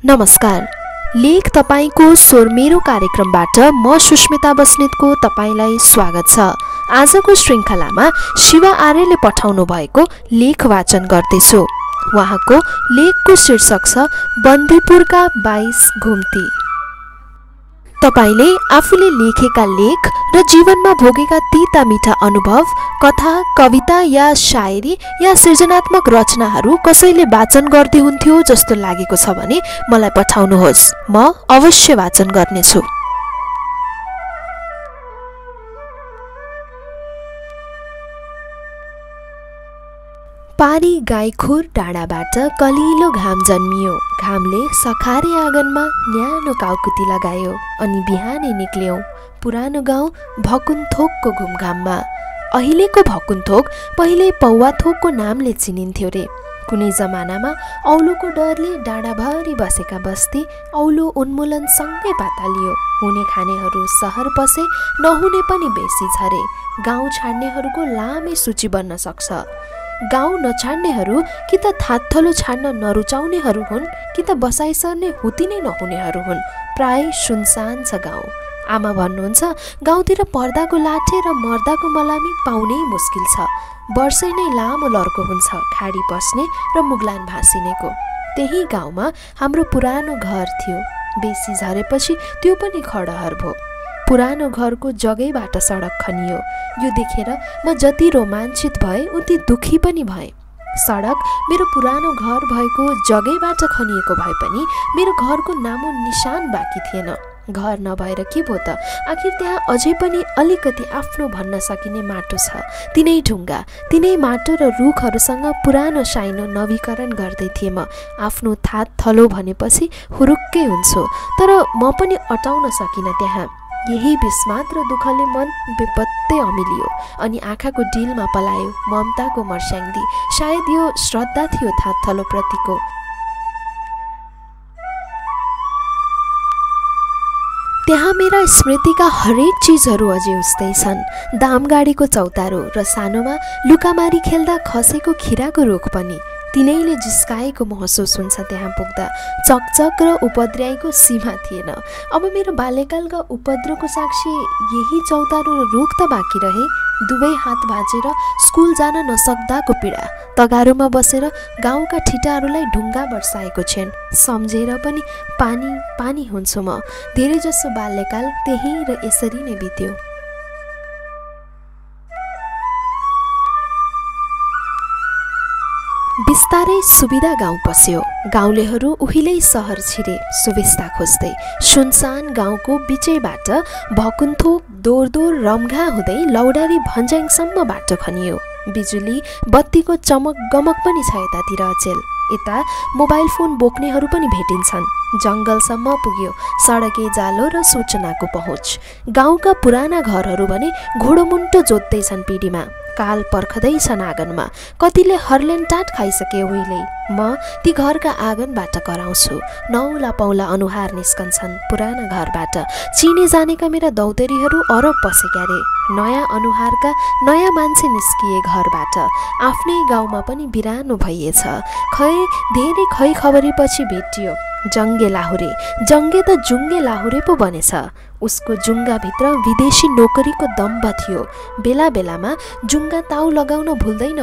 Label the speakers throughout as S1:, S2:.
S1: नमस्कार। लेख तपाईको स्वर मेरो कार्यक्रमबाट म सुस्मिता बस्नेतको तपाईलाई स्वागत छ। आजको श्रृङ्खलामा शिवा आर्यले पठाउनु भएको लेख वाचन गर्दैछु। उहाँको लेखको शीर्षक छ बन्दीपुरका 22 घुम्ती। तपाईले आफूले लेखेका लेख र जीवनमा भोगेका तीता मीठा अनुभव, कथा, कविता या शायरी या सृजनात्मक रचनाहरू कसैले वाचन गर्दै हुन्थ्यो जस्तो लागेको छ भने मलाई पठाउनुहोस्, म अवश्य वाचन गर्नेछु। पारी गाईखुर डाँडाबाट कलिलो घाम जन्मियो। घामले सखारे आँगनमा न्यानो काउकुती लगायो अनि बिहानै निक्ल्यौं पुरानो गाउँ भकुनथोकको घुमघाममा। अहिलेको भकुनथोक पहिले पौवाथोकको नामले चिनिन्थ्यो रे। कुनै जमानामा औलोको डरले डाँडाभरि बसेका बस्ती औलो उन्मूलन सँगै पातालियो। हुने खानेहरू सहर बसे, नहुने पनि बेसी झरे। गाउँ छाड्नेहरूको लामै सूची बन्न सक्छ। गाउँ नछाड्नेहरू कि त थात्थलो छाड्न नरुचाउनेहरू हुन् कि त बसाइ सर्ने हुती नै नहुनेहरू हुन्। प्राय सुनसान छ गाउँ। आमा भन्नुहुन्छ गाउँतिर पर्दाको लाठे र मर्दाको मलामी पाउनै मुस्किल छ। वर्षै नै लामो लर्को हुन्छ खाडी पस्ने र मुगलान भाँसिनेको। त्यही गाउँमा हाम्रो पुरानो घर थियो। बेसी झरेपछि त्यो पनि खडहर भयो। पुरानो घरको जगैबाट सडक खनियो। यो देखेर म जति रोमाञ्चित भए उति दुखी पनि भए। सडक मेरो पुरानो घर भएको जगैबाट खनिएको भए पनि मेरो घरको नामो निशान बाँकी थिएन। घर नभएर के भयो त? आखिर त्यहाँ अझै पनि अलिकति आफ्नो भन्न सकिने माटो छ। तिनै ढुङ्गा, तिनै माटो र रुखहरूसँग पुरानो साइनो नवीकरण गर्दै थिएँ म। आफ्नो थात थलो भनेपछि हुरुक्कै हुन्छु, तर म पनि अटाउन सकिनँ त्यहाँ। यही विस्मात र दुःखले मन बेपत्तै अमिलियो अनि आँखाको डिलमा पलायो ममताको मर्स्याङ्दी। सायद यो श्रद्धा थियो थात्थलो प्रतिको। त्यहाँ मेरा स्मृतिका हरेक चिजहरू अझै उस्तै छन्। दामगाडीको चौतारो र सानोमा लुकामारी खेल्दा खसेको खिराको रुख पनि तिनैले जिस्काएको महसुस हुन्छ त्यहाँ पुग्दा। चकचक र उपद्रवको सीमा थिएन। अब मेरो बाल्यकालका उपद्रवको साक्षी यही चौतारो र रुख त बाँकी रहे। दुवै हात भाँचेर स्कुल जान नसक्दाको पीडा। तगारोमा बसेर गाउँका ठिटाहरूलाई ढुङ्गा बर्साएको छेन सम्झेर पनि पानी पानी हुन्छु म। धेरै जसो बाल्यकाल त्यही र यसरी नै बित्यो। बिस्तारै सुविधा गाउँ पस्यो। गाउँलेहरू उहिल्यै सहर छिरे सुविस्ता खोज्दै। सुनसान गाउँको बिचैबाट भकुनथोक दोर रम्घा हुँदै लौडारी भन्ज्याङसम्म बाटो खनियो। बिजुली बत्तीको चमक गमक पनि छ यतातिर अचेल। यता मोबाइल फोन बोक्नेहरू पनि भेटिन्छन्। जङ्गलसम्म पुग्यो सडके जालो र सूचनाको पहुँच। गाउँका पुराना घरहरू भने घोडोमुन्टो जोत्दैछन् पिँढीमा। काल पर्खदैछन् आँगनमा। कतिले हर्लेन टाट खाइसके उहिले। म ती घरका आँगनबाट कराउँछु। नौला पौला अनुहार निस्कन्छन् पुराना घरबाट। चिने जानेका मेरा दौतरीहरू अरब पसेका रे। नयाँ अनुहारका नयाँ मान्छे निस्किए घरबाट। आफ्नै गाउँमा पनि बिरानो भइएछ। धेरै खै खबरीपछि भेटियो जङ्गे लाहुरे। जङ्गे त जुङ्गे लाहुरे पो बनेछ। उसको जुङ्गाभित्र विदेशी नोकरीको दम्ब थियो। बेला बेलामा जुङ्गा ताउ लगाउन भुल्दैन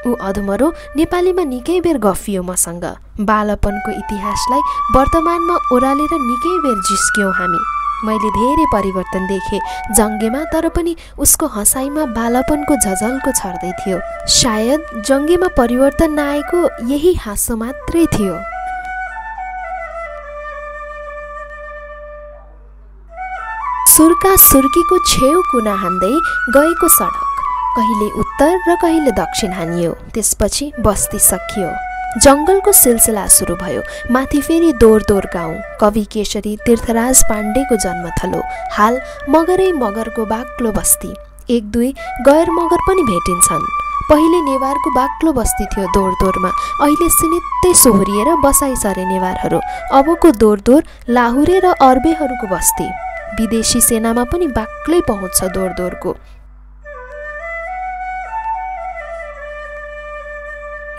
S1: ऊ अधमरो नेपालीमा निकै बेर गफियो मसँग। बालपनको इतिहासलाई वर्तमानमा ओह्रालेर निकै बेर जिस्क्यौँ हामी। मैले धेरै परिवर्तन देखेँ जङ्गेमा, तर पनि उसको हँसाइमा बालपनको झझल्को छर्दै थियो। सायद जङ्गेमा परिवर्तन नआएको यही हाँसो मात्रै थियो। सुर्का सुर्कीको छेउ कुना हान्दै गएको सडक कहिले उत्तर र कहिले दक्षिण हानियो। त्यसपछि बस्ती सकियो। जङ्गलको सिलसिला सुरु भयो। माथि फेरि दोर गाउँ। कवि केशरी तीर्थराज पाण्डेको जन्मथलो। हाल मगरै मगरको बाक्लो बस्ती। एक दुई गैर मगर पनि भेटिन्छन्। पहिले नेवारको बाक्लो बस्ती थियो दोरमा। अहिले सिनित्तै सोहोरिएर बसाइ सरे नेवारहरू। अबको दोर लाहुरे र अर्बेहरूको बस्ती। विदेशी सेनामा पनि बाक्लै पहुँच छ दोरको।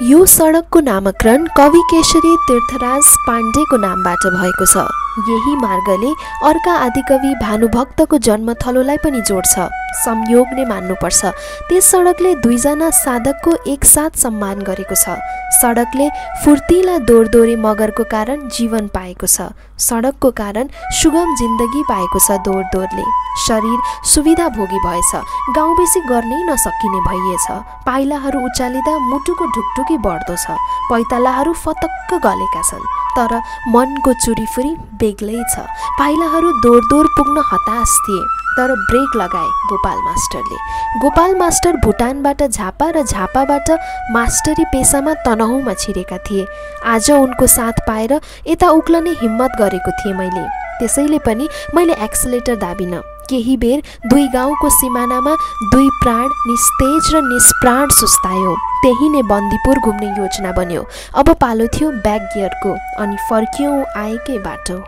S1: यो सडकको नामकरण कवि केशरी तीर्थराज पाण्डेको नामबाट भएको छ। यही मार्गले अर्का आदिकवि भानुभक्तको जन्मथलोलाई पनि जोड्छ। संयोग नै मान्नुपर्छ, त्यस सडकले दुईजना साधकको एकसाथ सम्मान गरेको छ। सडकले फुर्तिला दोरदोरे मगरको कारण जीवन पाएको छ। सडकको कारण सुगम जिन्दगी पाएको छ। दोरदोरले शरीर सुविधा भोगी भएछ, गाउँ बेसी गर्नै नसकिने भइएछ। पाइलाहरू उचालिँदा मुटुको ढुकढुकी बढ्दो छ। पैतालाहरू फतक्क गलेका छन्, तर मनको चुरीफुरी बेग्लै छ। पाइलाहरू दोरदोर पुग्न हताश थिए, तर ब्रेक लगाए गोपाल मास्टरले। गोपाल मास्टर भुटानबाट झापा र झापाबाट मास्टरी पेसामा तनहुँमा छिरेका थिए। आज उनको साथ पाएर यता उक्लने हिम्मत गरेको थिएँ मैले। त्यसैले पनि मैले एक्सेलेटर दाबिन। केही बेर दुई गाउँको सिमानामा दुई प्राण निस्तेज र निष्प्राण सुस्तायो। त्यही नै बन्दीपुर घुम्ने योजना बन्यो। अब पालो थियो ब्याक गियरको, अनि फर्क्यौँ आएकै बाटो।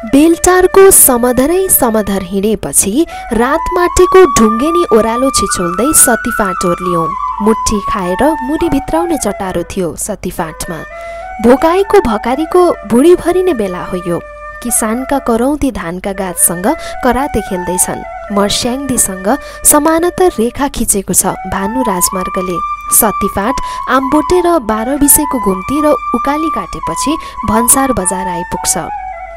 S1: बेलटारको समधरै समधर हिँडेपछि रातमाटेको ढुङ्गेनी ओह्रालो छिचोल्दै सतीफाँट ओर्लियौँ। मुठी खाएर मुरी भित्राउने चटारो थियो सतीफाँटमा। भोकाएको भकारीको भुँडीभरि नै बेला हो यो। किसानका करौँती धानका गाछसँग कराते खेल्दैछन्। मर्स्याङदीसँग समानान्तर रेखा खिचेको छ भानु राजमार्गले। सतीफाँट आम्बोटे र 12 बिसेको घुम्ती र उकाली काटेपछि भन्सार बजार आइपुग्छ।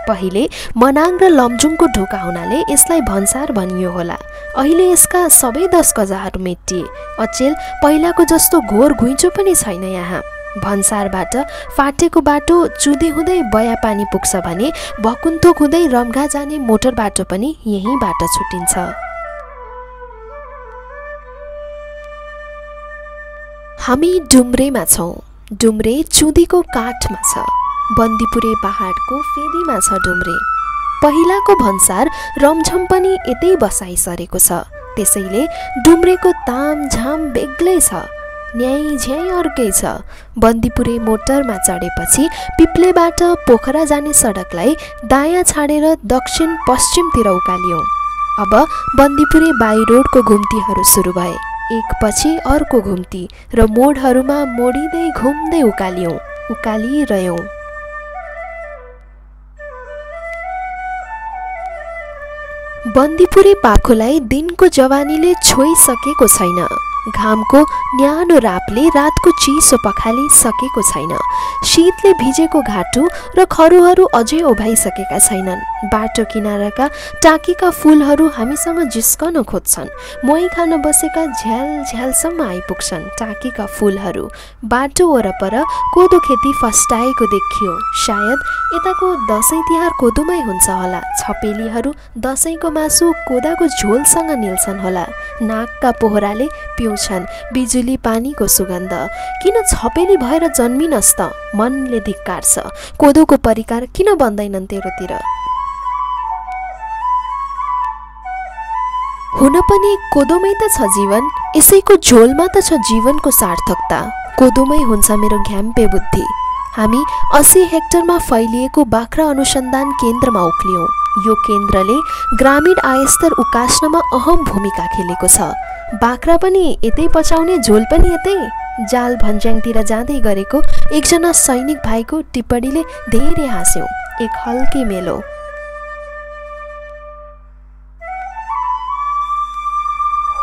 S1: पहिले मनाङ र लमजुङको ढोका हुनाले यसलाई भन्सार भनियो होला। अहिले यसका सबै 10 गजाहरू मेटिए। अचेल पहिलाको जस्तो घोर घुइँचो पनि छैन यहाँ। भन्सारबाट फाटेको बाटो चुदे हुँदै बयापानी पुग्छ भने भकुन्थोक हुँदै रम्घा जाने मोटर बाटो पनि यहीँबाट छुटिन्छ। हामी डुम्रेमा छौँ। डुम्रे चुदीको काठमा छ। बन्दीपुरे पहाडको फेदीमा छ डुम्रे। पहिलाको भन्सार रमझम पनि यतै बसाइसरेको छ। त्यसैले डुम्रेको तामझाम बेग्लै छ, न्याय झ्याइ अर्कै छ। बन्दीपुरे मोटरमा चढेपछि पिप्लेबाट पोखरा जाने सडकलाई दायाँ छाडेर दक्षिण पश्चिमतिर उकालियौँ। अब बन्दीपुरे बाई रोडको घुम्तीहरू सुरु भए, एकपछि अर्को घुम्ती र मोडहरूमा मोडिँदै घुम्दै उकालियौँ, उकालिरह्यौँ। बन्दीपुरे पाखोलाई दिनको जवानीले छोइसकेको छैन। घामको न्यानो रापले रातको चिसो पखालिसकेको छैन। शीतले भिजेको घाटु र खरुहरू अझै ओभाइसकेका छैनन्। बाटो किनाराका टाकीका फूलहरू हामीसँग जिस्कन खोज्छन्। मोही खान बसेका झ्याल झ्यालसम्म आइपुग्छन् टाकीका फूलहरू। बाटो वरपर कोदो खेती फस्टाएको देखियो। सायद यताको दसैँ तिहार कोदोमै हुन्छ होला। छपेलीहरू दसैँको मासु कोदाको झोलसँग निल्छन् होला। नाकका पोहराले पिउँछन् बिजुली पानीको सुगन्ध। किन छपेली भएर जन्मिनस् त? मनले धिक्कार्छ। कोदोको परिकार किन बन्दैनन् तेरोतिर? हुन पनि कोदोमै त छ जीवन, यसैको झोलमा त छ जीवनको सार्थकता। कोदोमै हुन्छ मेरो घ्याम्पे बुद्धि। हामी 80 हेक्टरमा फैलिएको बाख्रा अनुसन्धान केन्द्रमा उक्लियौँ। यो केन्द्रले ग्रामीण आयस्तर उकास्नमा अहम भूमिका खेलेको छ। बाख्रा पनि यतै पचाउने, झोल पनि यतै। जाल भन्ज्याङतिर जाँदै गरेको एकजना सैनिक भाइको टिप्पणीले धेरै हाँस्यौँ। एक हल्के मेलो।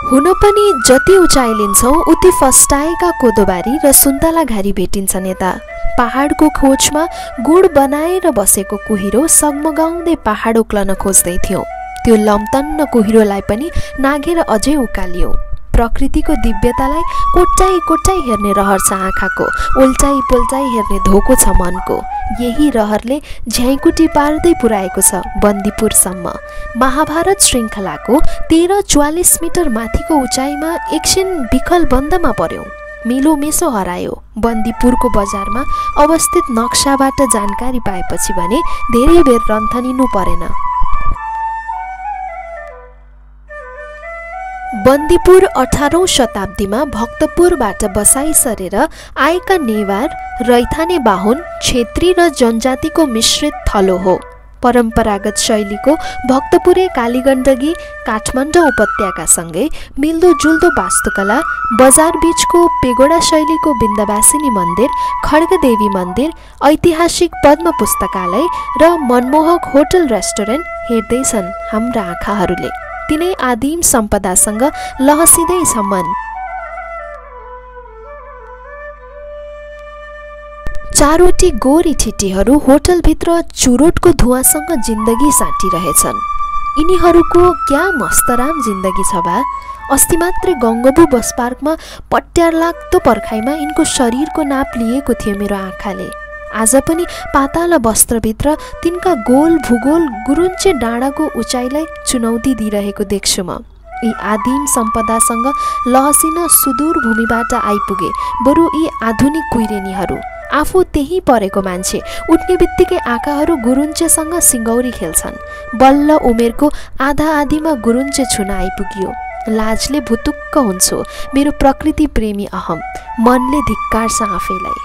S1: हुन पनि जति उचाइ लिन्छौँ उति फस्टाएका कोदोबारी र सुन्तला घारी भेटिन्छन् यता। पहाडको खोजमा गुड बनाएर बसेको कुहिरो सगमगाउँदै पहाड उक्लन खोज्दै थियौँ। त्यो लम्तन्न कुहिरोलाई पनि नाघेर अझै उकालियो। प्रकृतिको दिव्यतालाई कोट्टाइ कोट्टाइ हेर्ने रहर छ आँखाको, उल्टाइ पुल्टाइ हेर्ने धोको छ मनको। यही रहरले झ्याइकुटी पार्दै पुर्याएको छ बन्दीपुरसम्म। महाभारत श्रृङ्खलाको 1344 मिटर माथिको उचाइमा एकछिन विकल बन्दमा पर्यौँ। मिलो मेसो हरायो। बन्दीपुरको बजारमा अवस्थित नक्साबाट जानकारी पाएपछि भने धेरै बेर रन्थनिनु परेन। बन्दीपुर 18औं शताब्दीमा भक्तपुरबाट बसाइ सरेर आएका नेवार, रैथाने बाहुन, छेत्री र जनजातिको मिश्रित थलो हो। परम्परागत शैलीको भक्तपुरे कालीगण्डकी काठमाडौँ उपत्यकासँगै मिल्दोजुल्दो वास्तुकला, बजार बीचको पेगोडा शैलीको विन्ध्यवासिनी मन्दिर, खड्गदेवी मन्दिर, ऐतिहासिक पद्म पुस्तकालय र मनमोहक होटल रेस्टुरेन्ट हेर्दैछन् हाम्रा आँखाहरूले। तिनै आदिम सम्पदासँग लहसिँदैछ मन। चारवटी गोरी ठिटीहरू होटलभित्र चुरोटको धुवाँसँग जिन्दगी साटिरहेछन्। यिनीहरूको क्या मस्तराम जिन्दगी छ बा। अस्ति मात्रै गङ्गबु बस पार्कमा पट्यार लाग्दो पर्खाइमा यिनको शरीरको नाप लिएको थियो मेरो आँखाले। आज पनि पाताला वस्त्रभित्र तिनका गोल भूगोल गुरुञ्चे डाँडाको उचाइलाई चुनौती दिइरहेको देख्छु म। यी आदिम सम्पदासँग लहसिन सुदूर भूमिबाट आइपुगे बरु यी आधुनिक कुइरेनीहरू। आफू त्यही परेको मान्छे उठ्ने बित्तिकै आँखाहरू गुरुञ्चेसँग सिङ्गौरी खेल्छन्। बल्ल उमेरको आधा आधीमा गुरुञ्चे छुन आइपुगियो। लाजले भुतुक्क हुन्छु। मेरो प्रकृति प्रेमी अहम मनले धिक्कार्छ आफैलाई।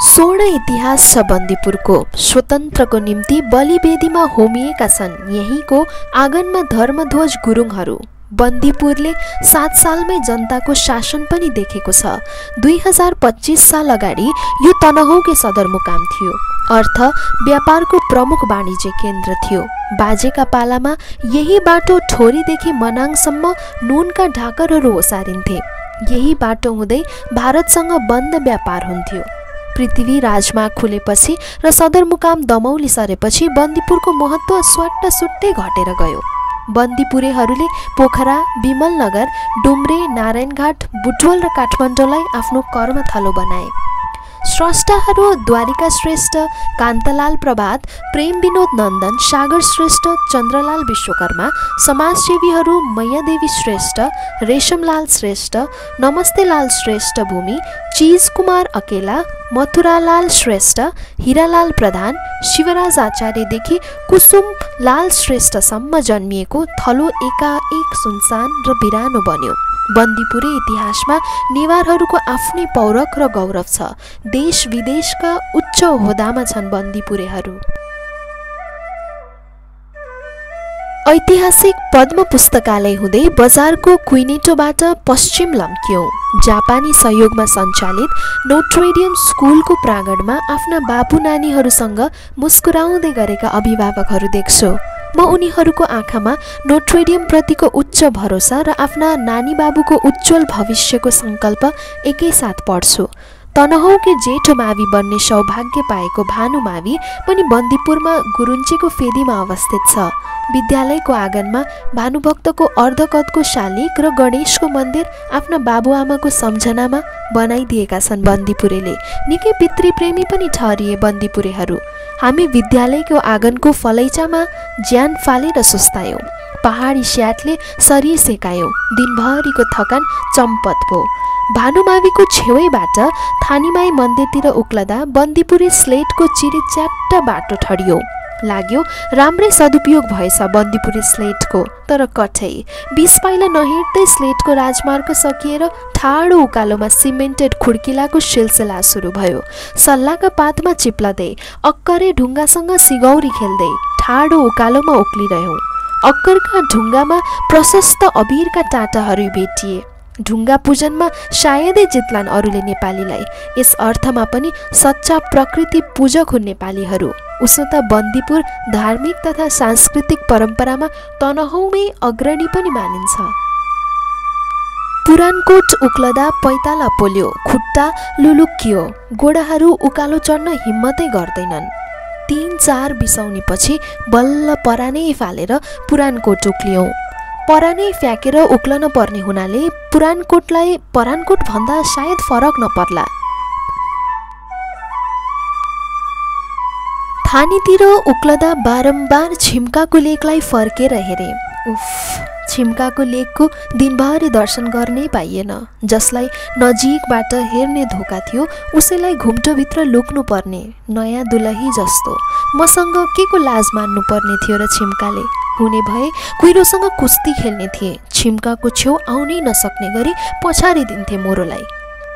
S1: स्वर्ण इतिहास छ बन्दीपुरको। स्वतन्त्रको निम्ति बलिवेदीमा होमिएका छन् यहीँको आँगनमा धर्मध्वज गुरुङहरू। बन्दीपुरले 7 सालमै जनताको शासन पनि देखेको छ। 2025 साल अगाडि यो तनहुँकै सदरमुकाम थियो। अर्थ व्यापारको प्रमुख वाणिज्य केन्द्र थियो। बाजेका पालामा यही बाटो ठोरीदेखि मनाङसम्म नुनका ढाकरहरू ओसारिन्थे। यही बाटो हुँदै भारतसँग बन्द व्यापार हुन्थ्यो। पृथ्वी राजमार्ग खुलेपछि र सदरमुकाम दमौली सरेपछि बन्दीपुरको महत्त्व स्वाट्ट सुट्टै घटेर गयो। बन्दीपुरेहरूले पोखरा, विमलनगर, डुम्रे, नारायणघाट, बुटवल र काठमाडौँलाई आफ्नो कर्मथलो बनाए। स्रष्टाहरू द्वारिका श्रेष्ठ, कान्तलाल प्रभात, प्रेम विनोद नन्दन, सागर श्रेष्ठ, चन्द्रलाल विश्वकर्मा, समाजसेवीहरू मैयादेवी श्रेष्ठ, रेशमलाल श्रेष्ठ, नमस्तेलाल श्रेष्ठ भूमि, चीज कुमार अकेला, मथुरालाल श्रेष्ठ, हिरालाल प्रधान, शिवराज आचार्यदेखि कुसुम लाल श्रेष्ठसम्म जन्मिएको थलो एकाएक सुनसान र बिरानो बन्यो। बन्दीपुरे इतिहासमा नेवारहरूको आफ्नै पौरख र गौरव छ। देश विदेशका उच्च ओहदामा छन् बन्दीपुरेहरू। ऐतिहासिक पद्म पुस्तकालय हुँदै बजारको कुइनेटोबाट पश्चिम लम्क्यौं। जापानी सहयोगमा सञ्चालित नोट्रेडियम स्कुलको प्राङ्गणमा आफ्ना बाबु नानीहरूसँग मुस्कुराउँदै गरेका अभिभावकहरू देख्छु। म उनीहरूको आँखामा नोट्रेडियम प्रतिको उच्च भरोसा र आफ्ना नानी बाबुको उज्जवल भविष्यको सङ्कल्प एकैसाथ पढ्छु। तनहुँकी जेठो मावि बन्ने सौभाग्य पाएको भानु मावि पनि बन्दीपुरमा गुरुञ्चेको फेदीमा अवस्थित छ। विद्यालयको आँगनमा भानुभक्तको अर्धकदको शालिग र गणेशको मन्दिर आफ्ना बाबुआमाको सम्झनामा बनाइदिएका छन् बन्दीपुरेले। निकै पितृप्रेमी पनि ठहरिए बन्दीपुरेहरू। हामी विद्यालयको आँगनको फलैचामा ज्यान फालेर सुस्तायौँ। पहाडी स्याटले शरीर सेकायौँ। दिनभरिको थकान चम्पत भयो। भानुमाविको छेउैबाट थानीमाई मन्दिरतिर उक्लदा बन्दीपुरे स्लेटको चिरिच्याट्ट बाटो ठडियो। लाग्यो राम्रै सदुपयोग भएछ बन्दीपुरे स्लेटको। तर कठै 20 पाइला नहिँड्दै स्लेटको राजमार्ग सकिएर ठाडो उकालोमा सिमेन्टेड खुड्किलाको सिलसिला सुरु भयो। सल्लाका पातमा चिप्लदै अक्करे ढुङ्गासँग सिगौरी खेल्दै ठाडो उकालोमा उक्लिरह्यौँ। अक्करका ढुङ्गामा प्रशस्त अबिरका टाटाहरू भेटिए। ढुङ्गा पूजनमा सायदै जित्लान् अरूले नेपालीलाई। यस अर्थमा पनि सच्चा प्रकृति पूजक हुन् नेपालीहरू। उसो त बन्दीपुर धार्मिक तथा सांस्कृतिक परम्परामा तनहुँमै अग्रणी पनि मानिन्छ। पुरानकोट उक्लदा पैताला पोल्यो, खुट्टा लुलुक्कियो, गोडाहरू उकालो चढ्न हिम्मतै गर्दैनन्। 3-4 बिसौनीपछि बल्ल परानै फालेर पुरानकोट उक्लियौँ। परानै फ्याँकेर उक्लन पर्ने हुनाले पुरानकोटलाई परानकोट भन्दा सायद फरक नपर्ला। थानीतिर उक्लदा बारम्बार छिम्काको लेकलाई फर्केर हेरे। उफ, छिम्काको लेकको दिनभरि दर्शन गर्नै पाइएन। जसलाई नजिकबाट हेर्ने धोका थियो उसैलाई घुम्टोभित्र लुक्नु पर्ने नयाँ दुलही जस्तो। मसँग के को लाज मान्नु पर्ने थियो र छिम्काले? हुने भए कुहिरोसँग कुस्ती खेल्ने थिए। छिम्काको छेउ आउनै नसक्ने गरी पछारिदिन्थे मोरोलाई।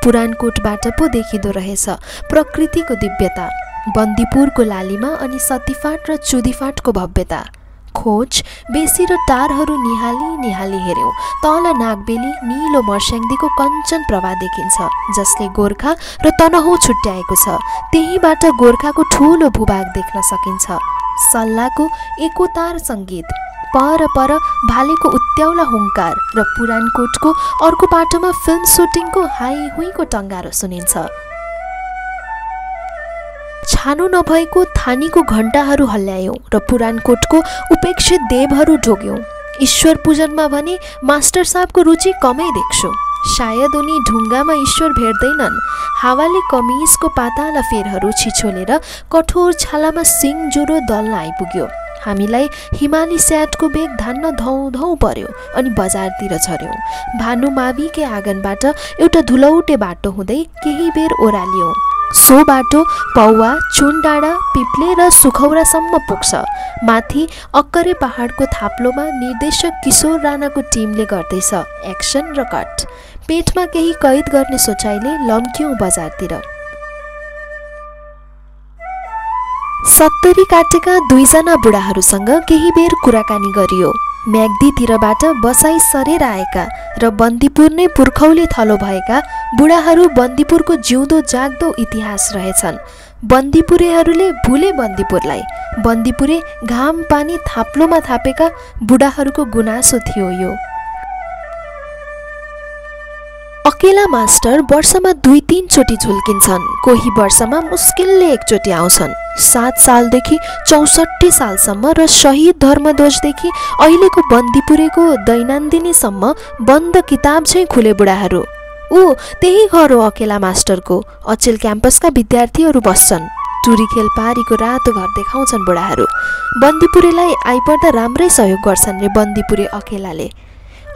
S1: पुरानकोटबाट पो देखिँदो रहेछ प्रकृतिको दिव्यता, बन्दीपुरको लालिमा अनि सतीफाट र चुदीफाटको भव्यता। खोज, बेसी र टारहरू निहाली निहाली हेऱ्यौँ। तल नागबेली नीलो मर्स्याङ्दीको कञ्चन प्रभा देखिन्छ, जसले गोर्खा र तनहुँ छुट्याएको छ। त्यहीबाट गोर्खाको ठूलो भूभाग देख्न सकिन्छ। सल्लाको एकोतार सङ्गीत, पर भालेको उत्याउला हुङ्कार र पुरानकोटको अर्को पाटोमा फिल्म सुटिङको हाई हुईको टङ्गारो सुनिन्छ। छानो नभएको थानीको घण्टाहरू हल्ल्यायौँ र पुरानकोटको उपेक्षित देवहरू ढोग्यौँ। ईश्वर पूजनमा भने मास्टर साहबको रुचि कमै देख्छु। सायद उनी ढुङ्गामा ईश्वर भेट्दैनन्। हावाले कमिजको पाताला फेरहरू छिछोलेर कठोर छालामा सिङ ज्वरो दल्न आइपुग्यो। हामीलाई हिमाली स्याटको बेग धान्न धौँ धौँ पर्यो अनि बजारतिर झर्यौँ। भानुमाविकै आँगनबाट एउटा धुलौटे बाटो हुँदै केही बेर ओह्रालियौँ। सो बाटो पौवा, चुनडाँडा, पिप्ले र सुखौरासम्म पुग्छ। माथि अक्करे पहाडको थाप्लोमा निर्देशक किशोर राणाको टिमले गर्दैछ एक्सन र कट। पेटमा केही कैद गर्ने सोचाइले लम्क्यौँ बजारतिर। 70 काटेका 2 जना बुढाहरूसँग केही बेर कुराकानी गरियो। म्याग्दीतिरबाट बसाई सरेर आएका र बन्दीपुर नै पुर्खौले थलो भएका बुढाहरू बन्दीपुरको जिउँदो जाग्दो इतिहास रहेछन्। बन्दीपुरेहरूले भुले बन्दीपुरलाई। बन्दीपुरे घाम पानी थाप्लोमा थापेका बुढाहरूको गुनासो थियो यो। अकेला मास्टर वर्षमा 2-3 चोटि झुल्किन्छन्। कोही वर्षमा मुस्किलले एकचोटि आउँछन्। 7 सालदेखि 64 सालसम्म र शहीद धर्मध्वजदेखि अहिलेको बन्दीपुरेको दैनन्दिनीसम्म बन्द किताब झैँ खुले बुढाहरू। त्यही घर हो अकेला मास्टरको। अचेल क्याम्पसका विद्यार्थीहरू बस्छन्। टुरी खेल पारीको रातो घर देखाउँछन् बुढाहरू। बन्दीपुरेलाई आइपर्दा राम्रै सहयोग गर्छन् रे बन्दीपुरे अकेलाले।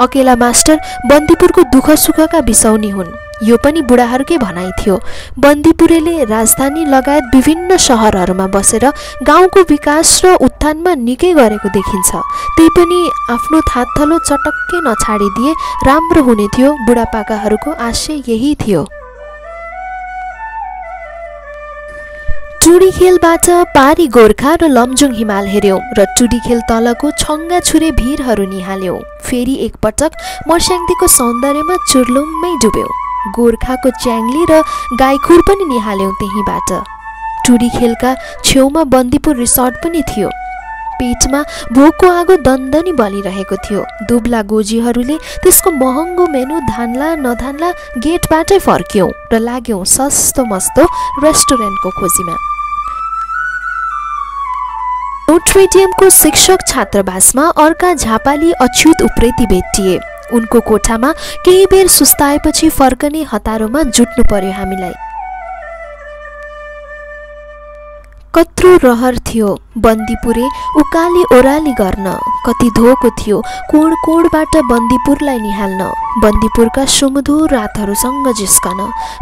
S1: अकेला मास्टर बन्दीपुरको दुःख सुखका बिसौनी हुन्। यो पनि बुढाहरूकै भनाइ थियो। बन्दीपुरेले राजधानी लगायत विभिन्न शहरहरूमा बसेर गाउँको विकास र उत्थानमा निकै गरेको देखिन्छ। त्यही पनि आफ्नो थातथलो चटक्कै नछाडिदिए राम्रो हुने थियो। बुढापाकाहरूको आशय यही थियो। टुडीखेलबाट पारी गोर्खा र लमजुङ हिमाल हेऱ्यौँ र टुडीखेल तलको छङ्गा छुरे भिरहरू निहाल्यौँ। फेरि एकपटक मर्स्याङ्दीको सौन्दर्यमा चुर्लुम्मै डुब्यौँ। गोर्खाको च्याङ्ली र गाईखुर पनि निहाल्यौँ त्यहीँबाट। टुडीखेलका छेउमा बन्दीपुर रिसोर्ट पनि थियो। पेटमा भोकको आगो दन्दनी बलिरहेको थियो। दुब्ला गोजीहरूले त्यसको महँगो मेनु धान्ला नधान्ला गेटबाटै फर्क्यौँ र लाग्यौँ सस्तो मस्तो रेस्टुरेन्टको खोजीमा। नोट्रेडियमको शिक्षक छात्रावासमा अर्का झापाली अछुत उप्रेती भेटिए। उनको कोठामा केही बेर सुस्ताएपछि फर्कने हतारोमा जुट्नु पर्यो हामीलाई। कत्रो रहर थियो बन्दीपुरे उकाली ओह्राली गर्न। कति धोको थियो कोण कोणबाट बन्दीपुरलाई निहाल्न। बन्दीपुरका सुमधुर रातहरूसँग जिस्कन।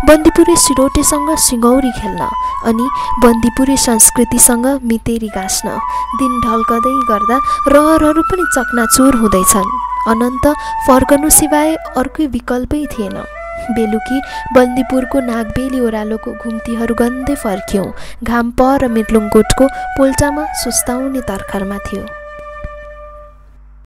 S1: बन्दीपुरे सिरोटेसँग सिङौरी खेल्न। अनि बन्दीपुरे संस्कृतिसँग मितेरी गाँस्न। दिन ढल्कदै गर्दा रहरहरू पनि चकनाचुर हुँदैछन्। अनन्त फर्कनु सिवाय अर्कै विकल्पै थिएन। बेलुकी बन्दीपुरको नागबेली ओह्रालोको घुम्तीहरू गन्दै फर्क्यौँ। घाम पर मिर्लुङकोटको पोल्टामा सुस्ताउने तर्खरमा थियो।